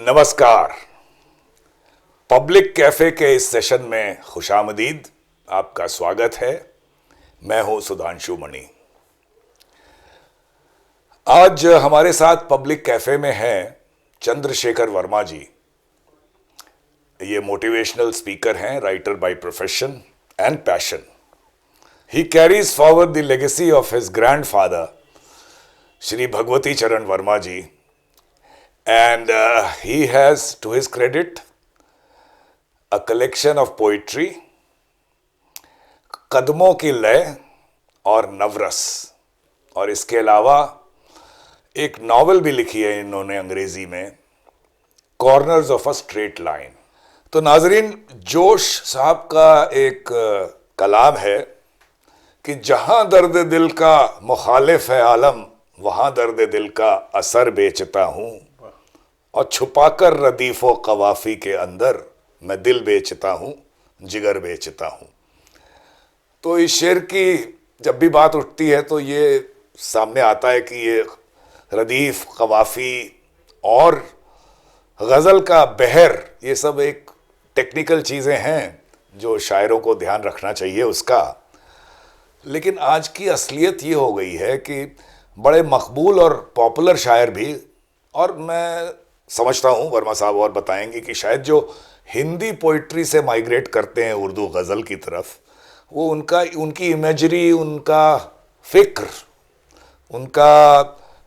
नमस्कार। Public cafe के इस सेशन में खुशामदीद, आपका स्वागत है। मैं हूं सुधांशु मणि। आज हमारे साथ पब्लिक कैफे में हैं चंद्रशेखर वर्मा जी। ये मोटिवेशनल स्पीकर हैं, writer by profession and passion. He carries forward the legacy of his grandfather Shri Bhagwati चरण वर्मा जी, and he has to his credit a collection of poetry, कदमों की लय और नवरस, और इसके अलावा एक नॉवेल भी लिखी है इन्होंने अंग्रेजी में, corners of a straight line. तो नाजरीन, जोश साहब का एक कलाम है कि जहां दर्द दिल का मुखालिफ है आलम, वहां दर्द दिल का असर बेचता हूं, और छुपाकर रदीफो कवाफी के अंदर मैं दिल बेचता हूं, जिगर बेचता हूं। तो इस शेर की जब भी बात उठती है तो ये सामने आता है कि ये रदीफ, कवाफी और गज़ल का बहर, ये सब एक टेक्निकल चीज़ें हैं जो शायरों को ध्यान रखना चाहिए उसका। लेकिन आज की असलियत ये हो गई है कि बड़े मकबूल और पॉपुलर शायर भी, और मैं समझता हूँ वर्मा साहब और बताएंगे कि शायद जो हिंदी पोइट्री से माइग्रेट करते हैं उर्दू गज़ल की तरफ, वो उनकी इमेजरी, उनका फ़िक्र, उनका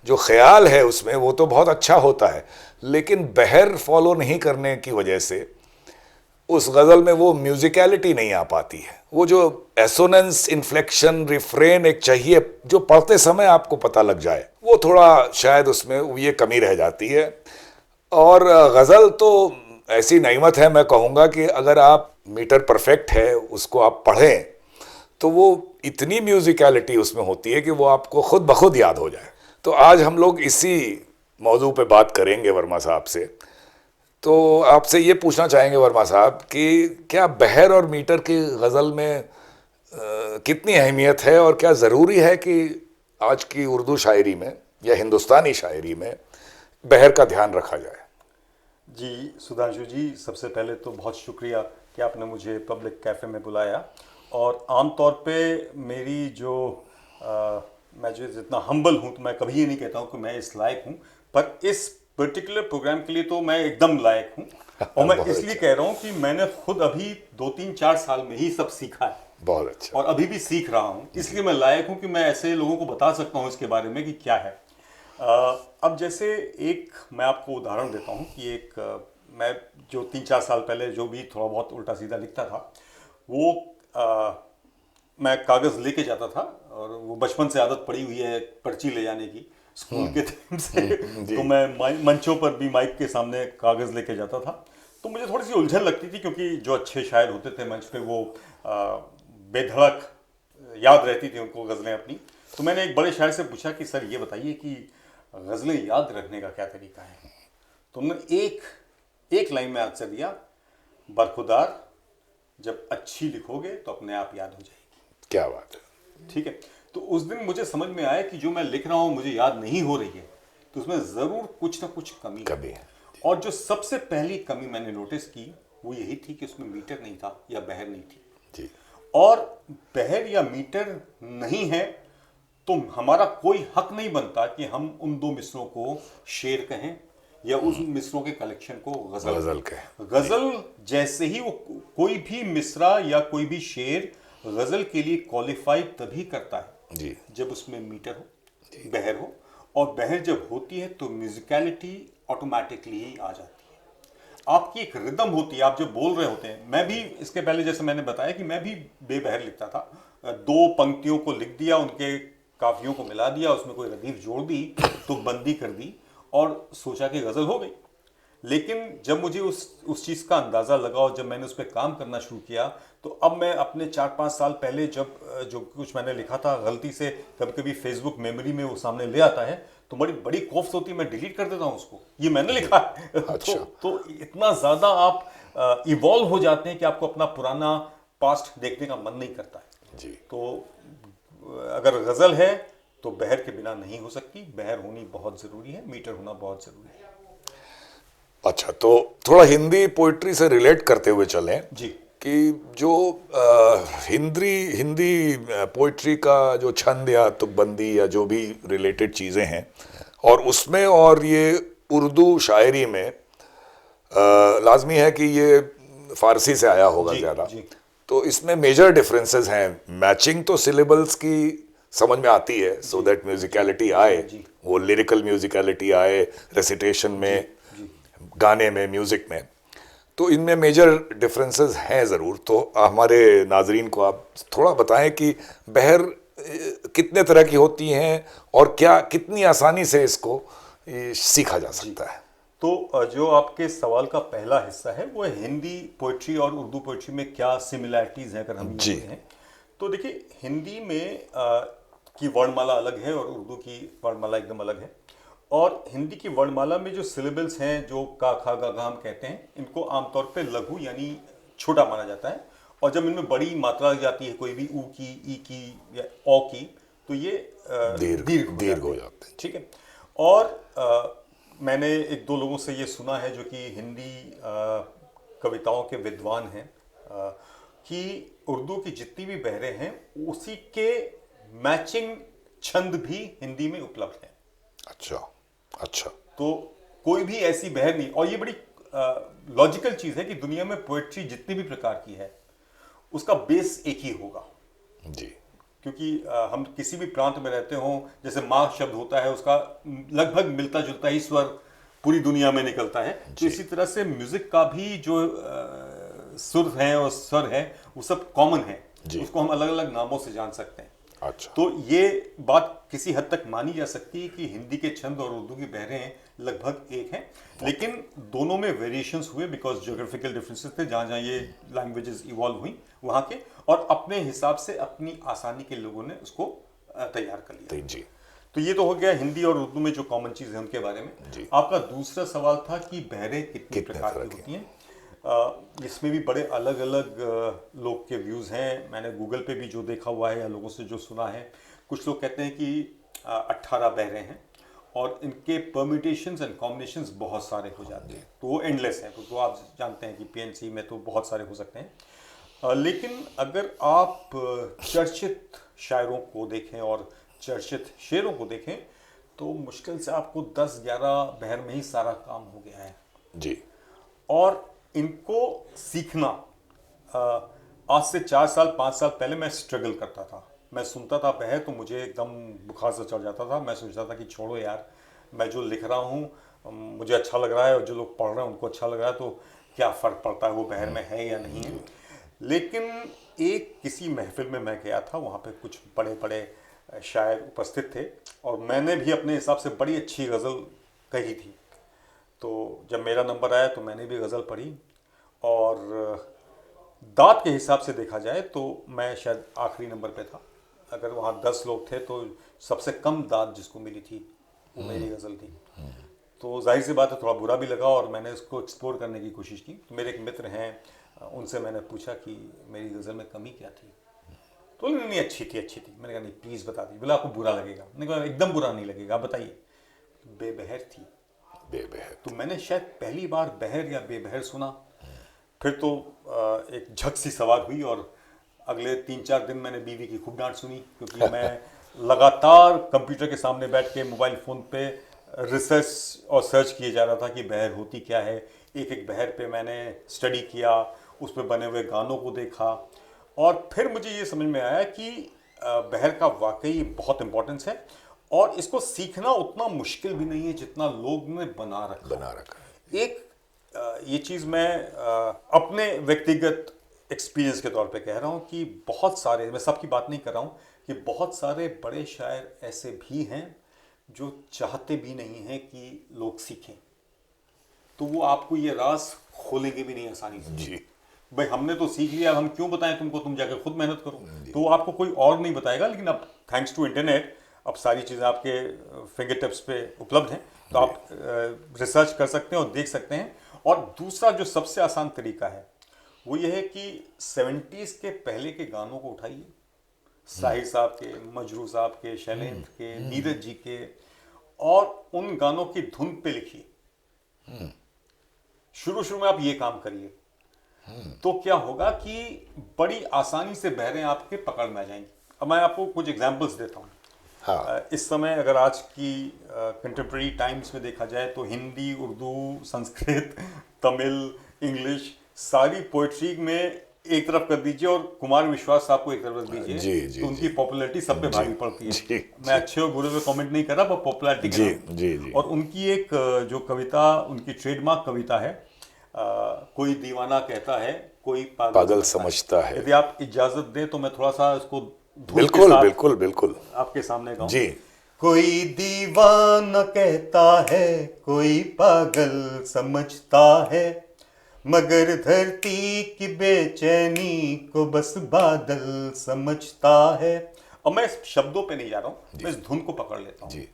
जो ख्याल है उसमें, वो तो बहुत अच्छा होता है, लेकिन बहर फॉलो नहीं करने की वजह से उस गज़ल में वो म्यूज़िकलिटी नहीं आ पाती है। वो जो एसोनेंस, इन्फ्लेक्शन, रिफ्रेन एक चाहिए जो पढ़ते समय आपको पता लग जाए, वो थोड़ा शायद उसमें ये कमी रह जाती है। और गज़ल तो ऐसी नेमत है, मैं कहूँगा कि अगर आप मीटर परफेक्ट है उसको आप पढ़ें तो वो इतनी म्यूज़िकलिटी उसमें होती है कि वो आपको खुद ब खुद याद हो जाए। तो आज हम लोग इसी मौजू पे बात करेंगे वर्मा साहब से। तो आपसे ये पूछना चाहेंगे वर्मा साहब कि क्या बहर और मीटर की गज़ल में कितनी अहमियत है, और क्या ज़रूरी है कि आज की उर्दू शायरी में या हिंदुस्तानी शायरी में बहर का ध्यान रखा जाए? जी सुधांशु जी, सबसे पहले तो बहुत शुक्रिया कि आपने मुझे पब्लिक कैफ़े में बुलाया। और आम तौर पे मेरी जो मैं जो जितना हम्बल हूँ, तो मैं कभी ये नहीं कहता हूँ कि मैं इस लायक हूँ, पर इस पर्टिकुलर प्रोग्राम के लिए तो मैं एकदम लायक हूँ। और मैं इसलिए कह रहा हूँ कि मैंने खुद अभी 2-3-4 साल में ही सब सीखा है। बहुत अच्छा। और अभी भी सीख रहा हूँ, इसलिए मैं लायक हूँ कि मैं ऐसे लोगों को बता सकता हूँ इसके बारे में कि क्या है। अब जैसे एक मैं आपको उदाहरण देता हूँ कि मैं जो 3-4 साल पहले जो भी थोड़ा बहुत उल्टा सीधा लिखता था, वो मैं कागज़ लेके जाता था, और वो बचपन से आदत पड़ी हुई है पर्ची ले जाने की स्कूल के टाइम से। तो मैं मंचों पर भी माइक के सामने कागज़ लेके जाता था। तो मुझे थोड़ी सी उलझन लगती थी, क्योंकि जो अच्छे शायर होते थे मंच पे, वो बेधड़क याद रहती थी उनको गज़लें अपनी। तो मैंने एक बड़े शायर से पूछा कि सर ये बताइए कि गज़लें याद रखने का क्या तरीका है। तो उन्होंने एक लाइन में आंसर दिया, बरखुदार, जब अच्छी लिखोगे तो अपने आप याद हो जाएगी। क्या बात है। ठीक है। तो उस दिन मुझे समझ में आया कि जो मैं लिख रहा हूँ मुझे याद नहीं हो रही है, तो उसमें ज़रूर कुछ ना कुछ कमी है। और जो सबसे पहली कमी मैंने नोटिस की वो यही थी कि उसमें मीटर नहीं था या बहर नहीं थी जी। और बहर या मीटर नहीं है तो हमारा कोई हक नहीं बनता कि हम उन दो मिसरों को शेर कहें या उस मिसरों के कलेक्शन को गज़ल कहें। गज़ल जैसे ही वो कोई भी मिसरा या कोई भी शेर गज़ल के लिए क्वालिफाई तभी करता है जी, जब उसमें मीटर हो, बहर हो, और बहर जब होती है तो म्यूजिकलिटी ऑटोमेटिकली ही आ जाती है। आपकी एक रिदम होती है, आप जब बोल रहे होते हैं। मैं भी इसके पहले जैसे मैंने बताया कि मैं भी बेबहर लिखता था। 2 पंक्तियों को लिख दिया, उनके काफियों को मिला दिया, उसमें कोई रदीफ जोड़ दी, तुकबंदी कर दी और सोचा कि गज़ल हो गई। लेकिन जब मुझे उस चीज़ का अंदाज़ा लगा और जब मैंने उस पर काम करना शुरू किया, तो अब मैं अपने 4-5 साल पहले जब जो कुछ मैंने लिखा था गलती से कभी कभी फेसबुक मेमोरी में वो सामने ले आता है, तो बड़ी बड़ी खौफ होती है, मैं डिलीट कर देता हूँ उसको, ये मैंने लिखा है। अच्छा। तो इतना ज़्यादा आप इवॉल्व हो जाते हैं कि आपको अपना पुराना पास्ट देखने का मन नहीं करता है जी। तो अगर गज़ल है तो बहर के बिना नहीं हो सकती। बहर होनी बहुत ज़रूरी है, मीटर होना बहुत ज़रूरी है। अच्छा, तो थोड़ा हिंदी पोइट्री से रिलेट करते हुए चलें जी कि जो हिंदी हिंदी पोइट्री का जो छंद या तुकबंदी या जो भी रिलेटेड चीज़ें हैं, और उसमें और ये उर्दू शायरी में लाजमी है कि ये फारसी से आया होगा जी ज़्यादा, जी तो इसमें मेजर डिफरेंसेस हैं। मैचिंग तो सिलेबल्स की समझ में आती है, सो दैट म्यूजिकलिटी आए, जी वो लिरिकल म्यूजिकलिटी आए रेसिटेशन में, जी गाने में, म्यूजिक में। तो इनमें मेजर डिफरेंसेस हैं ज़रूर। तो हमारे नाजरीन को आप थोड़ा बताएं कि बहर कितने तरह की होती हैं और क्या कितनी आसानी से इसको सीखा जा सकता है। तो जो आपके सवाल का पहला हिस्सा है वो है हिंदी पोइट्री और उर्दू पोइट्री में क्या सिमिलैरिटीज़ हैं, अगर हम जी ये कहें तो देखिए हिंदी में की वर्णमाला अलग है और उर्दू की वर्णमाला एकदम अलग है। और हिंदी की वर्णमाला में जो सिलेबल्स हैं, जो का खा गा घा हम कहते हैं, इनको आमतौर पे लघु यानी छोटा माना जाता है। और जब इनमें बड़ी मात्रा लग जाती है, कोई भी ऊ की, ई की या औ की, तो ये दीर्घ दीर्घ हो हैं। जाते हैं। ठीक है। और मैंने एक दो लोगों से ये सुना है जो कि हिंदी कविताओं के विद्वान हैं, कि उर्दू की जितनी भी बहरें हैं उसी के मैचिंग छंद भी हिंदी में उपलब्ध हैं। अच्छा अच्छा। तो कोई भी ऐसी बहर नहीं, और ये बड़ी लॉजिकल चीज है कि दुनिया में पोएट्री जितनी भी प्रकार की है उसका बेस एक ही होगा। जी क्योंकि हम किसी भी प्रांत में रहते हों, जैसे माँ शब्द होता है उसका लगभग मिलता जुलता ही स्वर पूरी दुनिया में निकलता है। तो इसी तरह से म्यूजिक का भी जो सुर है और स्वर है वो सब कॉमन है, उसको हम अलग अलग नामों से जान सकते हैं। अच्छा। तो ये बात किसी हद तक मानी जा सकती है कि हिंदी के छंद और उर्दू की बहरें लगभग एक हैं, लेकिन दोनों में वेरिएशंस हुए बिकॉज ज्योग्राफिकल डिफरेंसेस थे। जहाँ जहाँ ये लैंग्वेजेस इवॉल्व हुई वहाँ के, और अपने हिसाब से अपनी आसानी के लोगों ने उसको तैयार कर लिया। जी तो ये तो हो गया हिंदी और उर्दू में जो कॉमन चीज़ है उनके बारे में। जी। आपका दूसरा सवाल था कि बहरें कितनी प्रकार की होती हैं। इसमें भी बड़े अलग अलग लोग के व्यूज़ हैं। मैंने गूगल पे भी जो देखा हुआ है या लोगों से जो सुना है, कुछ लोग कहते हैं कि 18 बहरें हैं और इनके परम्यूटेशंस एंड कॉम्बिनेशंस बहुत सारे हो जाते हैं, तो वो एंडलेस हैं। तो आप जानते हैं कि पीएनसी में तो बहुत सारे हो सकते हैं। लेकिन अगर आप चर्चित शायरों को देखें और चर्चित शेरों को देखें तो मुश्किल से आपको 10-11 बहर में ही सारा काम हो गया है। जी। और इनको सीखना आज से 4 साल 5 साल पहले मैं स्ट्रगल करता था। मैं सुनता था बहर तो मुझे एकदम बुखार से चढ़ जाता था। मैं सोचता था कि छोड़ो यार, मैं जो लिख रहा हूँ मुझे अच्छा लग रहा है और जो लोग पढ़ रहे हैं उनको अच्छा लग रहा है, तो क्या फ़र्क पड़ता है वो बहर में है या नहीं है। लेकिन एक किसी महफिल में मैं गया था, वहाँ पे कुछ बड़े बड़े शायर उपस्थित थे और मैंने भी अपने हिसाब से बड़ी अच्छी गज़ल कही थी। तो जब मेरा नंबर आया तो मैंने भी गज़ल पढ़ी, और दाँत के हिसाब से देखा जाए तो मैं शायद आखिरी नंबर पे था। अगर वहाँ 10 लोग थे तो सबसे कम दाँत जिसको मिली थी वो मेरी गज़ल थी। तो जाहिर सी बात है थोड़ा बुरा भी लगा और मैंने इसको एक्सप्लोर करने की कोशिश की। तो मेरे एक मित्र हैं, उनसे मैंने पूछा कि मेरी गज़ल में कमी क्या थी। तो नहीं अच्छी थी अच्छी थी। मैंने कहा नहीं प्लीज़ बता दी। बोला आपको बुरा लगेगा। मैंने कहा एकदम बुरा नहीं लगेगा, आप बताइए। बेबहर थी। बेबहर। तो मैंने शायद पहली बार बहर या बेबहर सुना। फिर तो एक झक सी सवार हुई और अगले 3-4 दिन मैंने बीवी की खूब डांट सुनी, क्योंकि मैं लगातार कंप्यूटर के सामने बैठ के मोबाइल फ़ोन पे रिसर्च और सर्च किए जा रहा था कि बहर होती क्या है। एक एक बहर पे मैंने स्टडी किया, उस पर बने हुए गानों को देखा, और फिर मुझे ये समझ में आया कि बहर का वाकई बहुत इम्पोर्टेंस है और इसको सीखना उतना मुश्किल भी नहीं है जितना लोग ने बना रखा। एक ये चीज़ मैं अपने व्यक्तिगत एक्सपीरियंस के तौर पे कह रहा हूँ कि बहुत सारे, मैं सबकी बात नहीं कर रहा हूँ, कि बहुत सारे बड़े शायर ऐसे भी हैं जो चाहते भी नहीं हैं कि लोग सीखें। तो वो आपको ये राज खोलेंगे भी नहीं आसानी से। जी। भाई हमने तो सीख लिया, हम क्यों बताएं तुमको, तुम जाकर खुद मेहनत करो। तो वो आपको कोई और नहीं बताएगा। लेकिन अब थैंक्स टू इंटरनेट अब सारी चीज़ें आपके फिंगर टिप्स पे उपलब्ध हैं, तो आप रिसर्च कर सकते हैं और देख सकते हैं। और दूसरा जो सबसे आसान तरीका है वो ये है कि 70s के पहले के गानों को उठाइए, साहिर साहब के, मजरू साहब के, शैलेंद्र के, नीरज जी के, और उन गानों की धुन पे लिखिए। शुरू शुरू में आप ये काम करिए, तो क्या होगा कि बड़ी आसानी से बहरें आपके पकड़ में आ जाएंगी। अब मैं आपको कुछ एग्जांपल्स देता हूँ। हाँ इस समय अगर आज की कंटेम्प्रेरी टाइम्स में देखा जाए तो हिंदी, उर्दू, संस्कृत, तमिल, इंग्लिश, सारी पोइट्री में एक तरफ कर दीजिए और कुमार विश्वास साहब को एक तरफ रख दीजिए, जी, जी, तो उनकी पॉपुलैरिटी सब पे भारी पड़ती है। जी, मैं अच्छे और बुरे पे कमेंट नहीं कर रहा, पर पॉपुलैरिटी जी जी जी। और उनकी एक जो कविता, उनकी ट्रेडमार्क कविता है, कोई दीवाना कहता है, कोई पागल समझता है। यदि आप इजाजत दें तो मैं थोड़ा सा इसको धूम के बिल्कुल साथ बिल्कुल बिल्कुल आपके सामने गाऊं। जी। कोई दीवाना कहता है, कोई पागल समझता है, मगर धरती की बेचैनी को बस बादल समझता है। और मैं इस शब्दों पे नहीं जा रहा हूं, मैं इस धुन को पकड़ लेता हूं जी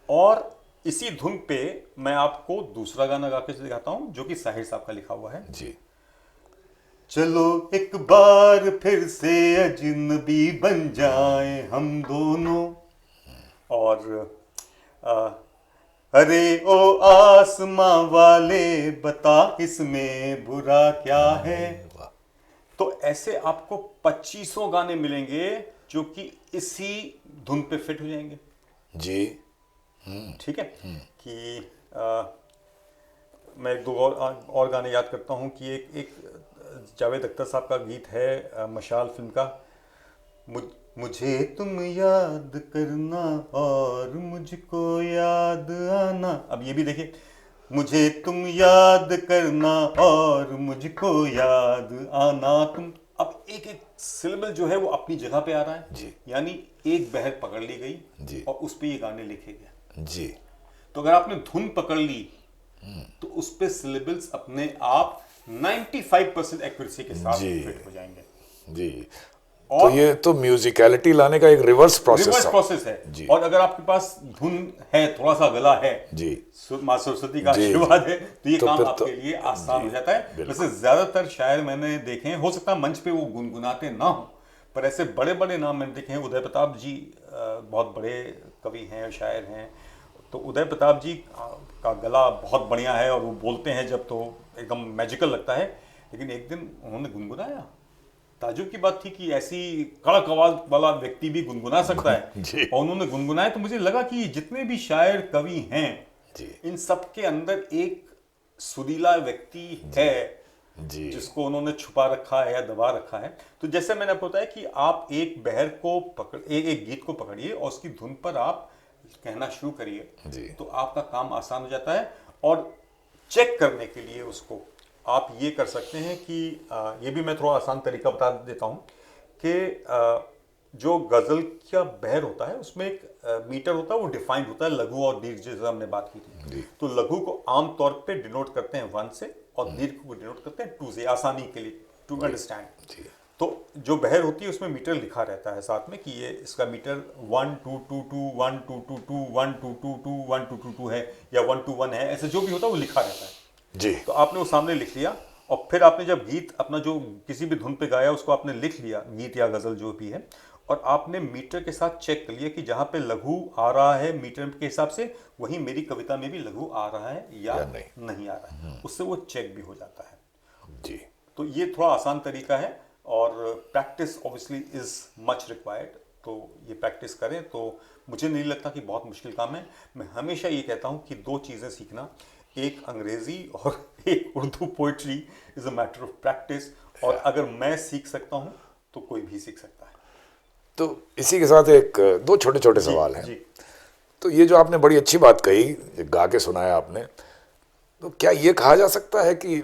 और इसी धुन पे मैं आपको दूसरा गाना गा के दिखाता हूं जो कि साहिर साहब का लिखा हुआ है। जी। चलो एक बार फिर से अजनबी बन जाएं हम दोनों, और अरे ओ आसमां वाले बता इसमें बुरा क्या है। तो ऐसे आपको 2500 गाने मिलेंगे जो कि इसी धुन पे फिट हो जाएंगे। जी। ठीक है कि मैं एक दो और गाने याद करता हूँ कि एक जावेद अख्तर साहब का गीत है मशाल फिल्म का, मुझे तुम याद करना और मुझको याद आना। अब ये भी देखिए, मुझे तुम याद करना और मुझको याद आना तुम। अब एक एक सिलेबल जो है वो अपनी जगह पे आ रहा है जी। यानी एक बहर पकड़ ली गई जी। और उस पे ये गाने लिखे गए जी। तो अगर आपने धुन पकड़ ली तो उस पे सिलेबल्स अपने आप 95% एक्यूरेसी के साथ जी। फिट हो जाएंगे। जी। और तो ये तो म्यूजिकलिटी लाने का एक रिवर्स प्रोसेस है। जी। और अगर आपके पास धुन है, थोड़ा सा गला है, जी, माँ सरस्वती का जी, आशीर्वाद है, तो ये तो काम फिर आपके तो लिए आसान हो जाता है। बिल्कुल। वैसे ज्यादातर शायर मैंने देखे हैं, हो सकता है मंच पे वो गुनगुनाते ना हो, पर ऐसे बड़े बड़े नाम मैंने देखे हैं। उदय प्रताप जी बहुत बड़े कवि हैं, शायर हैं, तो उदय प्रताप जी का गला बहुत बढ़िया है और वो बोलते हैं जब तो एकदम मैजिकल लगता है। लेकिन एक दिन उन्होंने गुनगुनाया, ताजुब की बात थी कि ऐसी कड़क आवाज वाला व्यक्ति भी गुनगुना सकता है। और उन्होंने गुनगुनाया तो मुझे लगा कि जितने भी शायर कवि हैं जी। इन सबके अंदर एक सुरीला व्यक्ति है जी। जिसको उन्होंने छुपा रखा है या दबा रखा है। तो जैसे मैंने आपको बताया कि आप एक बहर को पकड़, एक गीत को पकड़िए और उसकी धुन पर आप कहना शुरू करिए, तो आपका काम आसान हो जाता है। और चेक करने के लिए उसको आप ये कर सकते हैं कि ये भी मैं थोड़ा आसान तरीका बता देता हूँ कि जो गजल का बहर होता है उसमें एक मीटर होता है, वो डिफाइंड होता है, लघु और दीर्घ जैसे हमने बात की थी। तो लघु को आमतौर पे डिनोट करते हैं 1 से और दीर्घ को डिनोट करते हैं 2 से, आसानी के लिए, टू अंडरस्टैंड। तो जो बहर होती है उसमें मीटर लिखा रहता है साथ में कि ये इसका मीटर 1 2 2 2 1 2 2 2 1 2 2 2 1 2 2 2 है या 1 2 1 है, ऐसे जो भी होता है वो लिखा रहता है जी। तो आपने वो सामने लिख लिया और फिर आपने जब गीत अपना जो किसी भी धुन पे गाया उसको आपने लिख लिया, गीत या गजल जो भी है, और आपने मीटर के साथ चेक कर लिया कि जहां पे लघु आ रहा है मीटर के हिसाब से वहीं मेरी कविता में भी लघु आ रहा है या नहीं आ रहा है, उससे वो चेक भी हो जाता है जी। तो ये थोड़ा आसान तरीका है और practice obviously is much required. तो ये प्रैक्टिस करें तो मुझे नहीं लगता कि बहुत मुश्किल काम है। मैं हमेशा ये कहता हूँ कि 2 चीज़ें सीखना, एक अंग्रेजी और एक Urdu poetry is a matter of practice, और अगर मैं सीख सकता हूँ तो कोई भी सीख सकता है। तो इसी के साथ एक 2 छोटे छोटे सवाल हैं। तो ये जो आपने बड़ी अच्छी बात कही, गा के सुनाया आपने, तो क्या ये कहा जा सकता है कि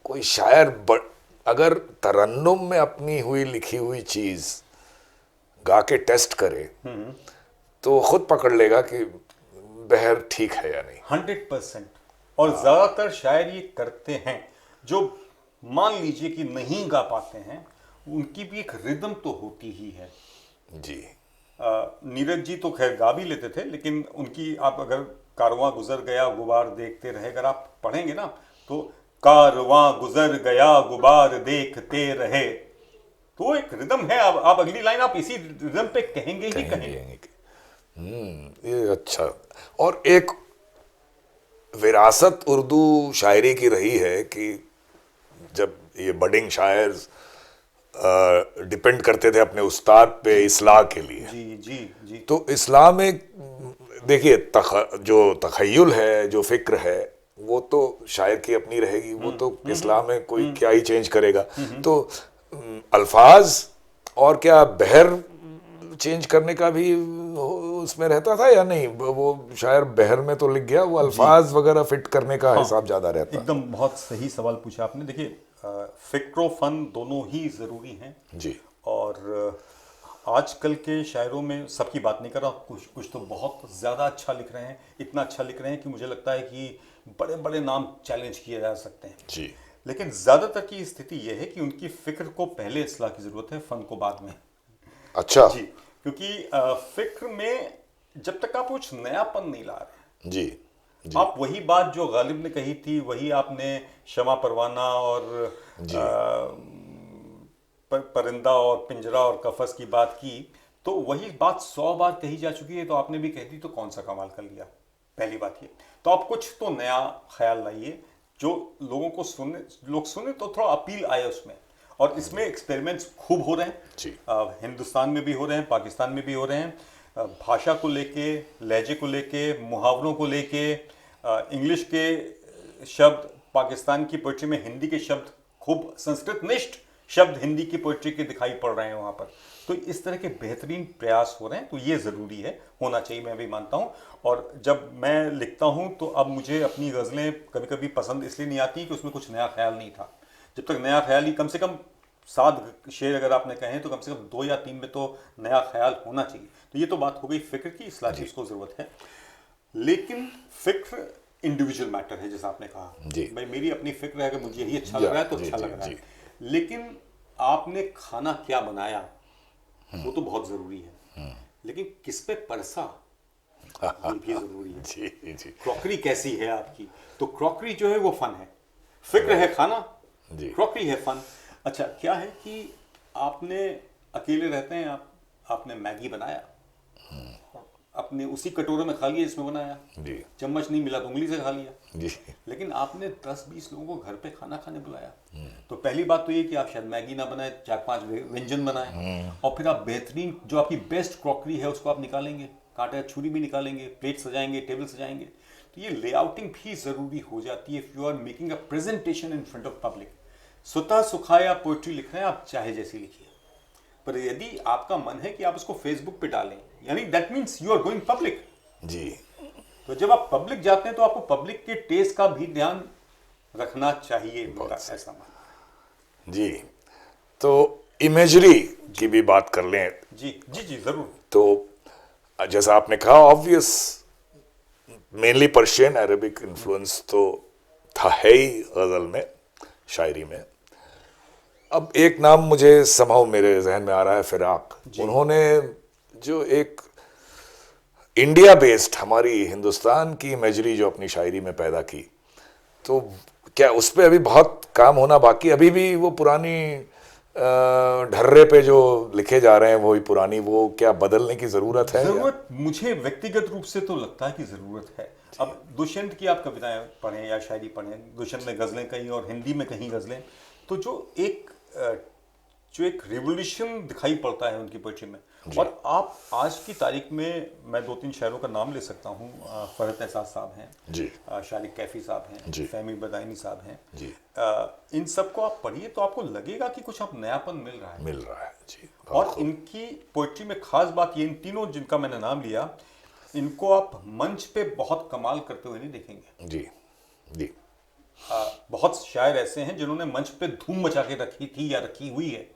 कोई शायर अगर तरन्नुम में अपनी हुई लिखी हुई चीज गा के टेस्ट करे तो खुद पकड़ लेगा कि बहर ठीक है या नहीं? 100%। और ज्यादातर शायर ये करते हैं जो मान लीजिए कि नहीं गा पाते हैं, उनकी भी एक रिदम तो होती ही है जी। नीरज जी तो खैर गा भी लेते थे, लेकिन उनकी आप अगर कारवां गुजर गया गुबार देखते रहे अगर आप पढ़ेंगे ना, तो कारवां गुजर गया गुबार देखते रहे, तो एक रिदम है। आप अगली लाइन आप इसी रिदम पे कहेंगे ही कहेंगे। ये अच्छा। और एक विरासत उर्दू शायरी की रही है कि जब ये बडिंग शायर डिपेंड करते थे अपने उस्ताद पे इस्लाह के लिए, जी जी जी। तो इस्लाम में देखिए जो तखय्युल है, जो फिक्र है, वो तो शायर की अपनी रहेगी, वो तो इस्लाम में कोई क्या ही चेंज करेगा। तो अल्फाज और क्या बहर चेंज करने का भी उसमें रहता था या नहीं? वो शायर बहर में तो लिख गया, वो अल्फाज वगैरह फिट करने का हिसाब ज्यादा रहता। एकदम बहुत सही सवाल पूछा आपने। देखिए फिक्र फन दोनों ही ज़रूरी हैं जी। और आजकल के शायरों में सबकी बात नहीं कर रहा, कुछ कुछ तो बहुत ज़्यादा अच्छा लिख रहे हैं, इतना अच्छा लिख रहे हैं कि मुझे लगता है कि बड़े बड़े नाम चैलेंज किए जा सकते हैं जी। लेकिन ज़्यादातर की स्थिति यह है कि उनकी फिक्र को पहले इस्लाह की ज़रूरत है, फ़न को बाद में। अच्छा। जी, क्योंकि फिक्र में जब तक आप कुछ नयापन नहीं ला रहे, जी जी आप वही बात जो गालिब ने कही थी, वही आपने शमा परवाना और जी परिंदा और पिंजरा और कफस की बात की, तो वही बात 100 बार कही जा चुकी है, तो आपने भी कह दी, तो कौन सा कमाल कर लिया। पहली बात ये, तो आप कुछ तो नया ख्याल लाइए जो लोगों को लोग सुने तो थोड़ा अपील आए उसमें। और इसमें एक्सपेरिमेंट्स खूब हो रहे हैं जी। हिंदुस्तान में भी हो रहे हैं, पाकिस्तान में भी हो रहे हैं। भाषा को लेके, लहजे को लेके, मुहावरों को लेके, इंग्लिश के शब्द पाकिस्तान की पोइट्री में, हिंदी के शब्द, खूब संस्कृत निष्ठ शब्द हिंदी की पोइट्री के दिखाई पड़ रहे हैं वहाँ पर। तो इस तरह के बेहतरीन प्रयास हो रहे हैं, तो ये ज़रूरी है, होना चाहिए, मैं भी मानता हूँ। और जब मैं लिखता हूँ तो अब मुझे अपनी गज़लें कभी कभी पसंद इसलिए नहीं आती कि उसमें कुछ नया ख्याल नहीं था। जब तक नया ख्याल ही, कम से कम 7 शेर अगर आपने कहे तो कम से कम 2 या 3 में तो नया ख्याल होना चाहिए। तो ये तो बात हो गई फिक्र की, इस्लाह की उसको ज़रूरत है। लेकिन फिक्र इंडिविजुअल मैटर है, जैसा आपने कहा भाई मेरी अपनी फिक्र है कि मुझे यही अच्छा लग रहा है तो अच्छा लग रहा है। लेकिन आपने खाना क्या बनाया वो तो बहुत ज़रूरी है, लेकिन किस पे परसा ये भी ज़रूरी है। जी जी। क्रॉकरी कैसी है आपकी, तो क्रॉकरी जो है वो फन है। फिक्र है खाना, क्रॉकरी है फन। अच्छा क्या है कि आपने अकेले रहते हैं, आपने मैगी बनाया, अपने उसी कटोरे में खा लिया जिसमें बनाया, चम्मच नहीं मिला तो उंगली से खा लिया जी। लेकिन आपने 10-20 लोगों को घर पे खाना खाने बुलाया, तो पहली बात तो ये कि आप शायद मैगी ना बनाए, 4-5 व्यंजन बनाए, और फिर आप बेहतरीन जो आपकी बेस्ट क्रॉकरी है उसको आप निकालेंगे, कांटे छुरी भी निकालेंगे, प्लेट सजाएंगे, टेबल सजाएंगे। तो ये लेआउटिंग भी ज़रूरी हो जाती है if you are making a presentation in front of public. स्वतः सुखाया पोइट्री लिख रहे हैं आप, चाहे जैसी लिखिए, पर यदि आपका मन है कि आप उसको फेसबुक पे डालें, यानी that means you are going public जी। तो जब आप पब्लिक जाते हैं तो आपको पब्लिक के टेस्ट का भी ध्यान रखना चाहिए, मेरा ऐसा मानना जी। तो इमेजरी की भी बात कर लें जी जी जी जरूर। तो जैसा आपने कहा, obvious mainly Persian Arabic influence तो था है ही गजल में, शायरी में। अब एक नाम मुझे समहाउ मेरे जहन में आ रहा है, फिराक। उन्होंने जो एक इंडिया बेस्ड हमारी हिंदुस्तान की इमेजरी जो अपनी शायरी में पैदा की, तो क्या उस पर अभी बहुत काम होना बाकी? अभी भी वो पुरानी ढर्रे पे जो लिखे जा रहे हैं वही पुरानी, वो क्या बदलने की जरूरत है? जरूरत मुझे व्यक्तिगत रूप से तो लगता है कि जरूरत है। अब दुष्यंत की आप कविताएं पढ़ें या शायरी पढ़ें, दुष्यंत ने गजलें कहीं और हिंदी में कहीं गजलें, तो जो एक रिवोल्यूशन दिखाई पड़ता है उनकी पोइट्री में। और आप आज की तारीख में, मैं 2-3 शायरों का नाम ले सकता हूँ, फरहत एहसास साहब हैं, शारिक कैफी साहब हैं, फहमी बदायनी साहब हैं, इन सबको आप पढ़िए तो आपको लगेगा कि कुछ आप नयापन मिल रहा है जी। और इनकी पोइट्री में खास बात ये, इन तीनों जिनका मैंने नाम लिया, इनको आप मंच पे बहुत कमाल करते हुए नहीं देखेंगे जी जी। बहुत शायर ऐसे हैं जिन्होंने मंच पे धूम मचा के रखी थी या रखी हुई है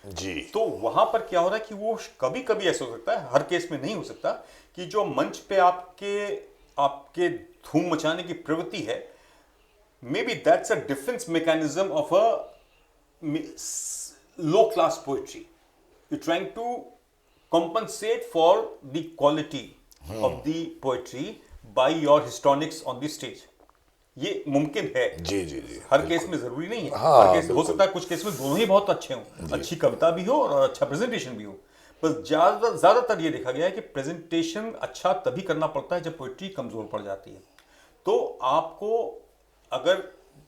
जी। तो वहां पर क्या हो रहा है कि वो कभी कभी ऐसा हो सकता है, हर केस में नहीं हो सकता, कि जो मंच पे आपके धूम मचाने की प्रवृत्ति है, maybe that's a defence mechanism of a low class poetry. You trying to compensate for the quality of the poetry by your histrionics on the stage। ये मुमकिन है जी जी जी। हर केस में जरूरी नहीं है, हाँ, हर केस हो सकता है, कुछ केस में दोनों ही बहुत अच्छे हों, अच्छी कविता भी हो और अच्छा प्रेजेंटेशन भी हो। बस ज्यादातर ये देखा गया है कि प्रेजेंटेशन अच्छा तभी करना पड़ता है जब पोइट्री कमजोर पड़ जाती है। तो आपको अगर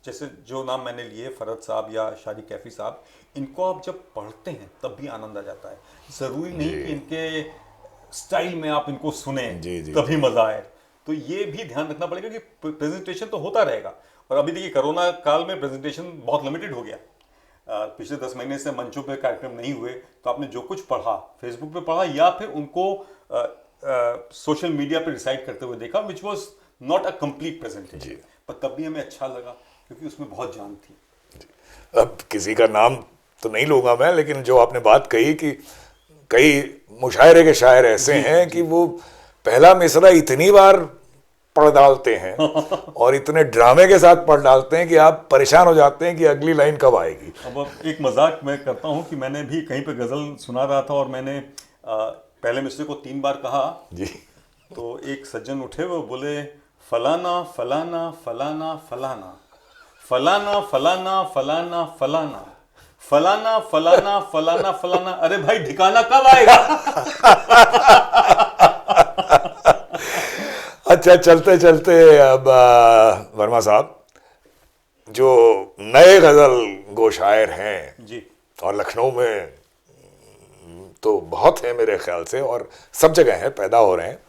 जैसे जो नाम मैंने लिए फरहत साहब या शादी कैफी साहब, इनको आप जब पढ़ते हैं तब भी आनंद आ जाता है। जरूरी नहीं जी। कि इनके स्टाइल में आप इनको सुने जी, जी, तभी जी। मजा आए। तो ये भी ध्यान रखना पड़ेगा कि प्रेजेंटेशन तो होता रहेगा। और अभी देखिए कोरोना काल में प्रेजेंटेशन बहुत लिमिटेड हो गया। पिछले 10 महीने से मंचों पे कार्यक्रम नहीं हुए, तो आपने जो कुछ पढ़ा फेसबुक पे पढ़ा या फिर उनको सोशल मीडिया पे रिसाइट करते हुए देखा, which was not a complete presentation, पर तब भी हमें अच्छा लगा क्योंकि उसमें बहुत जान थी। अब किसी का नाम तो नहीं लूंगा मैं, लेकिन जो आपने बात कही कि कई मुशायरे के शायर ऐसे हैं कि वो पहला मिसरा इतनी बार पढ़ डालते हैं और इतने ड्रामे के साथ पढ़ डालते हैं कि आप परेशान हो जाते हैं कि अगली लाइन कब आएगी। अब एक मजाक मैं करता हूँ कि मैंने भी कहीं पे गजल सुना रहा था और मैंने पहले मिसरे को 3 बार कहा। जी। तो एक सज्जन उठे, वो बोले फलाना फलाना फलाना फलाना फलाना फलाना फलाना फलाना फलाना फलाना फलाना फलाना। अरे भाई ठिकाना कब आएगा? अच्छा, चलते चलते अब वर्मा साहब, जो नए गजल गो शायर हैं जी। और लखनऊ में तो बहुत है मेरे ख्याल से, और सब जगह हैं, पैदा हो रहे हैं,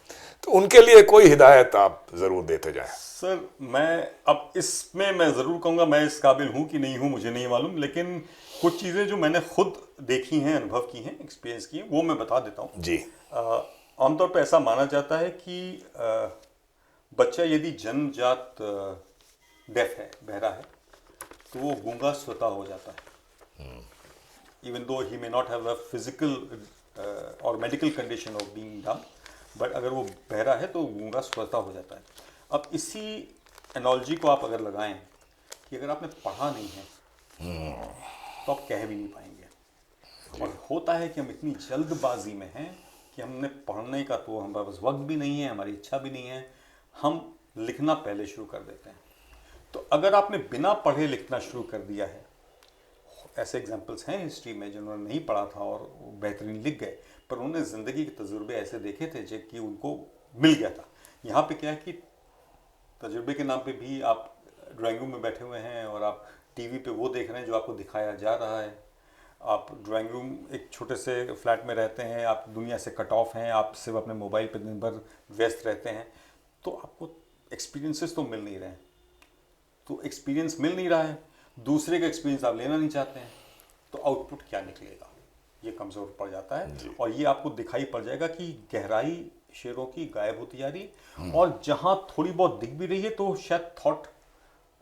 तो उनके लिए कोई हिदायत आप जरूर देते जाएं। सर मैं अब इसमें मैं ज़रूर कहूँगा, मैं इस काबिल हूँ कि नहीं हूँ मुझे नहीं मालूम, लेकिन कुछ चीज़ें जो मैंने खुद देखी हैं, अनुभव की हैं, एक्सपीरियंस की हैं, वो मैं बता देता हूँ। जी। आमतौर पर ऐसा माना जाता है कि बच्चा यदि जन्मजात डेफ है, बहरा है, तो वो गूंगा स्वतः हो जाता है, even though he may not have a physical और मेडिकल कंडीशन ऑफ बीइंग डम, बट अगर वो बहरा है तो गूंगा स्वतः हो जाता है। अब इसी एनोलॉजी को आप अगर लगाएं कि अगर आपने पढ़ा नहीं है तो आप कह भी नहीं पाएंगे। और होता है कि हम इतनी जल्दबाजी में हैं कि हमने पढ़ने का तो हमारे पास वक्त भी नहीं है, हमारी इच्छा भी नहीं है, हम लिखना पहले शुरू कर देते हैं। तो अगर आपने बिना पढ़े लिखना शुरू कर दिया है, ऐसे एग्जाम्पल्स हैं हिस्ट्री में जिन्होंने नहीं पढ़ा था और वो बेहतरीन लिख गए, पर उन्होंने ज़िंदगी के तजुर्बे ऐसे देखे थे जो कि उनको मिल गया था। यहाँ पे क्या है कि तजुर्बे के नाम पे भी आप ड्राइंग रूम में बैठे हुए हैं और आप टीवी पे वो देख रहे हैं जो आपको दिखाया जा रहा है। आप ड्राइंग रूम एक छोटे से फ्लैट में रहते हैं, आप दुनिया से कट ऑफ हैं, आप सिर्फ अपने मोबाइल पे दिन भर व्यस्त रहते हैं, तो आपको एक्सपीरियंसेस तो मिल नहीं रहे हैं। तो एक्सपीरियंस मिल नहीं रहा है, दूसरे का एक्सपीरियंस आप लेना नहीं चाहते हैं, तो आउटपुट क्या निकलेगा, ये कमज़ोर पड़ जाता है। और ये आपको दिखाई पड़ जाएगा कि गहराई शेरों की गायब होती जा रही है, और जहाँ थोड़ी बहुत दिख भी रही है तो शायद थॉट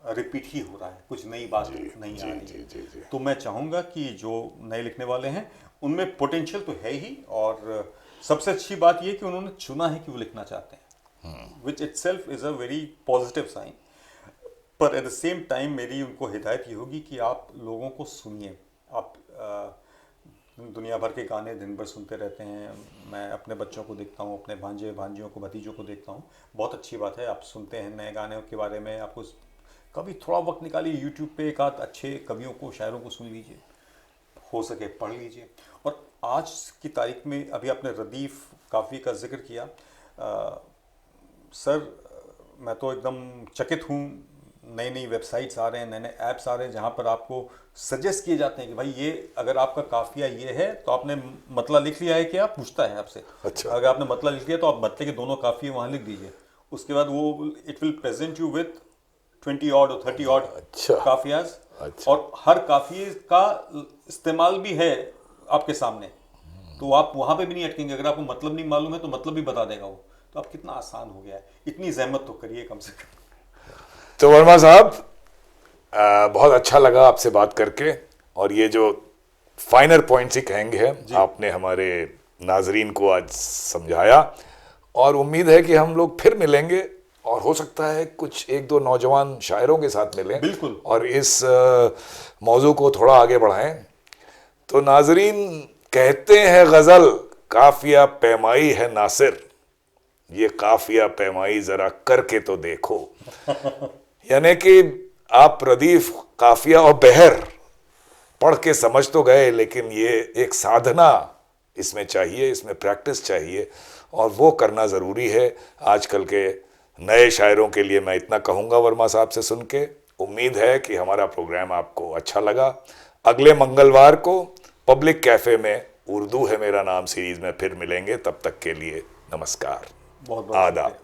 रिपीट ही हो रहा है, कुछ नई बात नहीं आ रही है। तो मैं चाहूँगा कि जो नए लिखने वाले हैं उनमें पोटेंशियल तो है ही, और सबसे अच्छी बात यह कि उन्होंने चुना है कि वो लिखना चाहते हैं, which itself is a very positive sign. पर एट द सेम टाइम मेरी उनको हिदायत ये होगी कि आप लोगों को सुनिए। आप दुनिया भर के गाने दिन भर सुनते रहते हैं, मैं अपने बच्चों को देखता हूँ, अपने भांजे भांजियों को, भतीजों को देखता हूँ, बहुत अच्छी बात है, आप सुनते हैं नए गाने के बारे में। आपको कभी थोड़ा वक्त निकालिए, यूट्यूब पे एक आध अच्छे कवियों को, शायरों को सुन लीजिए, हो सके पढ़ लीजिए। और आज की तारीख में अभी आपने रदीफ काफ़ी का जिक्र किया, सर मैं तो एकदम चकित हूँ, नई नई वेबसाइट्स आ रहे हैं, नए नए ऐप्स आ रहे हैं जहाँ पर आपको सजेस्ट किए जाते हैं कि भाई ये अगर आपका काफिया ये है तो आपने मतला लिख लिया है क्या, पूछता है आपसे। अच्छा। अगर आपने मतला लिख लिया तो आप मतले के दोनों काफिये वहाँ लिख दीजिए, उसके बाद वो it will present you with 20 odd और 30 ऑड काफियाज। अच्छा। और हर काफिये का इस्तेमाल भी है आपके सामने, तो आप वहाँ पे भी नहीं अटकेंगे। अगर आपको मतलब नहीं मालूम है तो मतलब भी बता देगा वो। तो अब कितना आसान हो गया है, इतनी जहमत तो करिए कम से कम। तो वर्मा साहब, बहुत अच्छा लगा आपसे बात करके, और ये जो फाइनर पॉइंट्स ही कहेंगे आपने हमारे नाजरीन को आज समझाया, और उम्मीद है कि हम लोग फिर मिलेंगे, और हो सकता है कुछ एक दो नौजवान शायरों के साथ मिलें, बिल्कुल, और इस मौजू को थोड़ा आगे बढ़ाएं। तो नाजरीन, कहते हैं गज़ल काफिया पैमाई है नासिर, ये काफिया पैमाई जरा करके तो देखो। यानी कि आप रदीफ, काफिया और बहर पढ़ के समझ तो गए, लेकिन ये एक साधना इसमें चाहिए, इसमें प्रैक्टिस चाहिए, और वो करना ज़रूरी है आजकल के नए शायरों के लिए मैं इतना कहूँगा वर्मा साहब से सुन के। उम्मीद है कि हमारा प्रोग्राम आपको अच्छा लगा। अगले मंगलवार को पब्लिक कैफ़े में उर्दू है मेरा नाम सीरीज़ में फिर मिलेंगे। तब तक के लिए नमस्कार, बहुत बहुत आदाब।